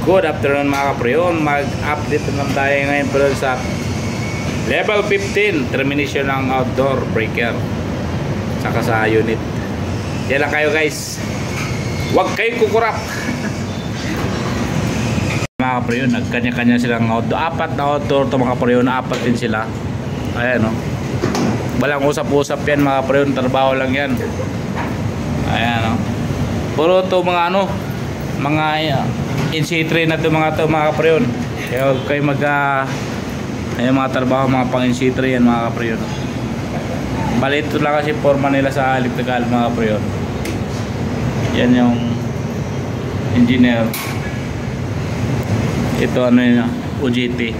Good afternoon mga kapreon. Mag-update naman tayo ngayon pero sa level 15 termination ng outdoor breaker saka sa unit. Yan lang kayo guys, huwag kayong kukurap. Mga kapreon, nagkanya-kanya silang outdoor. Apat na outdoor to mga kapreon, apat din sila. Ayan o, walang usap-usap yan mga kapreon, trabaho lang yan. Ayan o, puro to mga ano, mga NC3 na ito mga kapreon. Kaya huwag kayo ayun mga trabaho, mga pang NC3 yan mga kapreon. Bali ito lang kasi forma nila sa electrical mga kapreon. Yan yung engineer. Ito ano yun, UGT.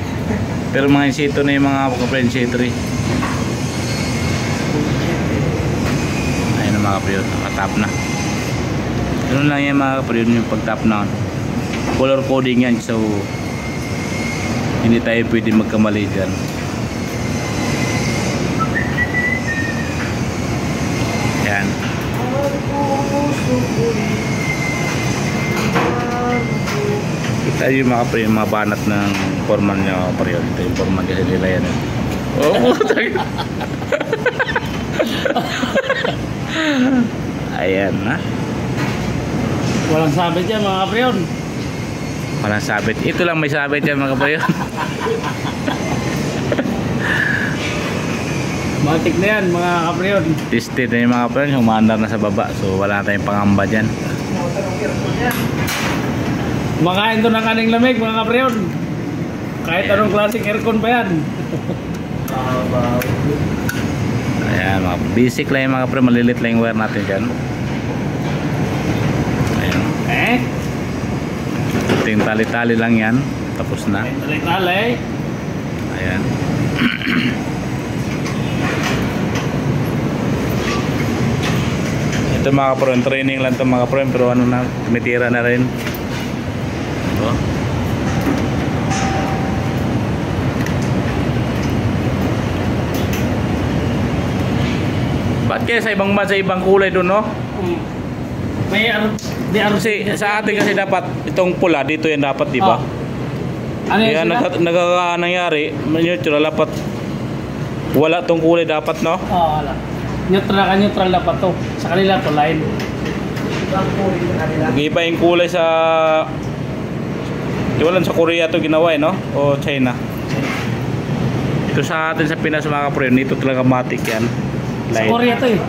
Pero mga NC2 na yung mga kapreon, NC3. Ayun mga kapreon, nakatap na. Ganun lang yan mga kapreon, yung pag-tap na color coding yan, so hindi tayo pwede magkamali dyan. Yan. Kita yung mga kapreon, mga banat ng forman nyo kapreon. Ito yung forman kasi nila yan. Oh, ayan na. Walang sabit yan mga kapreon. Walang sabit. Ito lang may sabit yan mga kapreon. Matik na yan mga kapreon. Tested na yung mga kapreon, humandar na sa baba. So wala tayong pangamba dyan. Makain to ng kaning lamig mga kapreon. Kahit anong klaseng aircon pa yan. Ayan, mga basic lang yung mga kapreon. Malilit lang yung wire natin dyan. Ayan. Ting tali-tali lang yan, tapos na. Tali-tali. Ayan. Ito mga kapreon, training lang ito mga kapreon, pero ano na, tumitira na rin. Ito. Ba't kaya sa ibang bansa, ibang kulay doon, no? May Kasi sa atin kasi dapat itong pula dito yan dapat, di ba? Ano kaya yan sila? nangyari, neutral dapat wala tong kulay dapat, no? Wala. Neutral dapat to. Sa kanila to line. Iba yung kulay sa iwalan sa Korea to ginawa no? O China. Ito sa atin sa Pinas mga kapreon, dito talaga matik yan. Sa Korea to eh.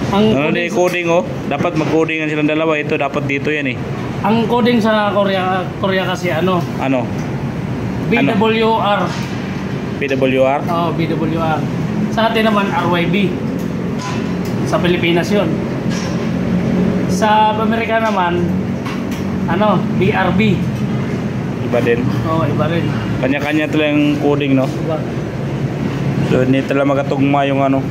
Ano din coding oh? Dapat mag-codingan silang dalawa. Ito dapat dito yan eh. Ang coding sa Korea kasi ano? Ano? BWR. BWR? Oh, BWR. Sa atin naman RYB. Sa Pilipinas 'yon. Sa Amerika naman ano, BRB. Iba din. Oh, iba rin. Kanya-kanya talang coding, no? Iba. So hindi talaga magatugma yung ano.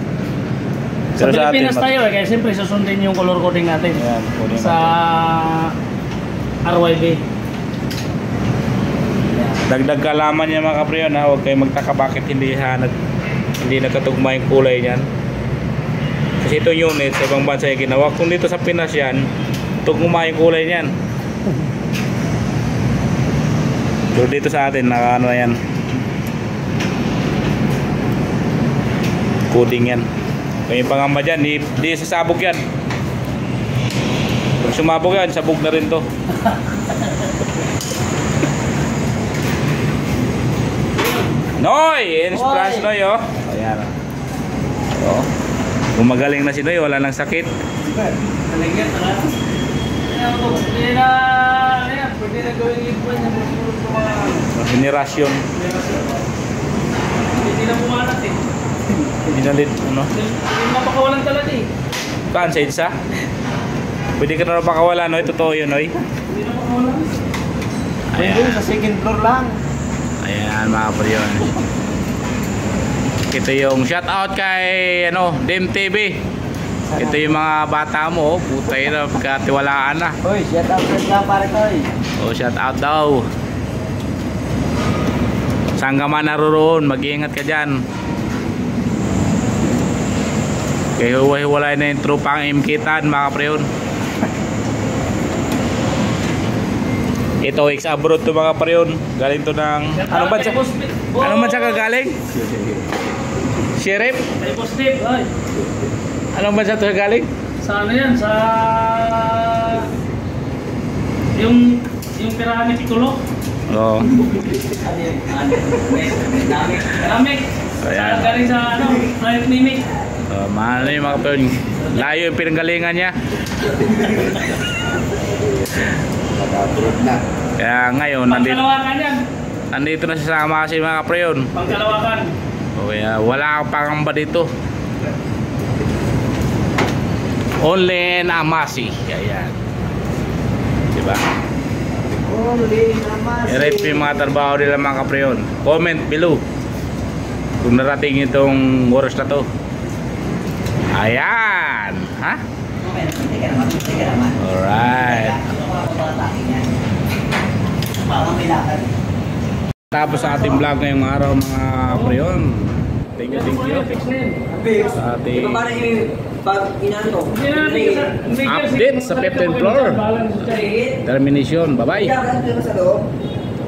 Sa Pero Pilipinas sa atin, tayo kaya siyempre susundin yung color coding natin. Ayan, coding sa RYB. Dagdag kaalaman niya mga kapreon ha. Huwag kayong magtaka bakit hindi nagkatugma yung kulay niyan. Kasi itong unit sa ibang bansa yung ginawa. Kung dito sa Pinas yan, tugma yung kulay niyan. So dito sa atin nakaano yan, coding yan. Kaya yung pangamba dyan, di sasabog yan. Pag sumabog yan, sabog na rin to. Noy! In-splash Noy oh. Ayan oh. Gumagaling na si Noy, wala nang sakit. Talagyan, talaga. Pwede na gawin yung buwan niya. Generasyon. Hindi na pumalat eh. Ginalit, ano? Hindi mapakawalan talaga eh. Kaan sa EDSA? Pwede ka na pakawala, Noy. Totoo yun, Noy. Hindi na mapakawalan. Ayan. Sa second floor lang. Ayan, mga kapreon. Ito yung shout out kay Dem TV. Ito yung mga bata mo, putay na, pagkatiwalaan na. Hoy, shout out lang pare ko eh. Oh, shout out daw. Saan ka man naroon, mag-iingat ka dyan. Kaya huwalay na yung trupang imkitan mga kapreon. Ito, ex-abroad to mga preyon. Galing to ng... Anong bansa? Anong bansa ka galing? Sheriff? May positive, ay. Anong bansa to galing? Sa ano yan? Sa... Yung pirahan ni Piccolo. Oo. Keramik. Ayan. Galing sa ano? Planet Mimic. Mahal na yung mga preyon. Layo yung pinanggalingan niya. Kaya ngayon, Pangkalawakan yan. nandito na siya sa Amasi mga preyon. Pangkalawakan. Kaya wala kang pangamba dito. Only in Amasi. Ayan. Diba? I-rate mo yung mga trabaho nila mga kapreyon. Comment below kung narating itong oras na to. Ayan. Ha? Alright. Tapos sa ating vlog ngayong araw mga kapreyon. Thank you. Sa ating update sa 15th floor. Termination. Bye-bye.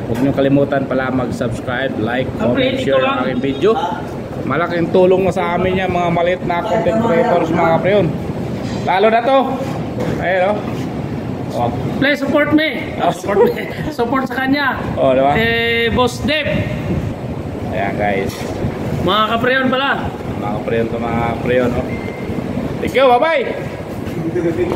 Huwag nyo kalimutan pala mag-subscribe, like, comment, share ang aking video. Malaking tulong na sa amin yan mga maliit na content creators mga kapreyon. Lalo na to. Ayun o. Please support me. Support sa kanya. Oh, diba? Boss Deb. Ayan guys. Mga kapreyon pala. Mga kapreyon to mga kapreyon. Thank you. Bye-bye.